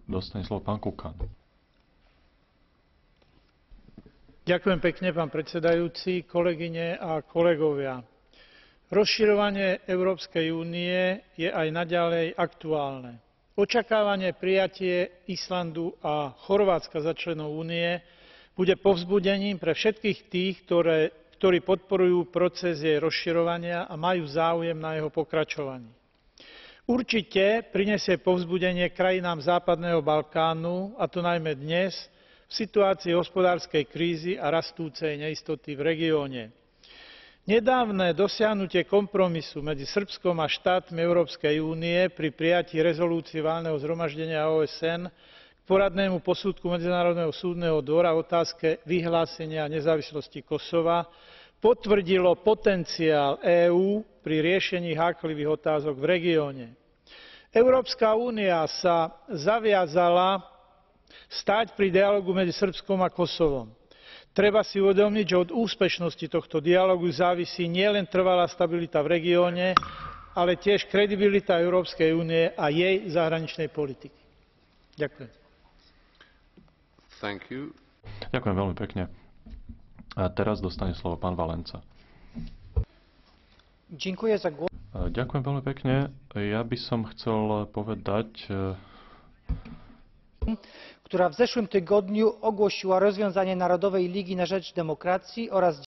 dostane slovo pán Kukan. Ďakujem pekne, pán predsedajúci, kolegyne a kolegovia. Rozširovanie Európskej únie je aj naďalej aktuálne. Očakávanie prijatie Islandu a Chorvátska za členov únie bude povzbudením pre všetkých tých, ktorí podporujú proces jej rozširovania a majú záujem na jeho pokračovaní. Určite prinesie povzbudenie krajinám Západného Balkánu, a to najmä dnes, v situácii hospodárskej krízy a rastúcej neistoty v regióne. Nedávne dosiahnutie kompromisu medzi Srbskom a štátmi Európskej únie pri prijatí rezolúcie Valného zhromaždenia OSN k poradnému posudku Medzinárodného súdneho dvora v otázke vyhlásenia nezávislosti Kosova potvrdilo potenciál EÚ pri riešení háklivých otázok v regióne. Európska únia sa zaviazala stáť pri dialógu medzi Srbskom a Kosovom. Treba si uvedomiť, že od úspešnosti tohto dialógu závisí nielen trvalá stabilita v regióne, ale tiež kredibilita Európskej únie a jej zahraničnej politiky. Ďakujem. Ďakujem veľmi pekne. A teraz dostane slovo pán Valenca. Ďakujem veľmi pekne. Ja by som chcel povedať, która w zeszłym tygodniu ogłosiła rozwiązanie Narodowej Ligi na rzecz Demokracji oraz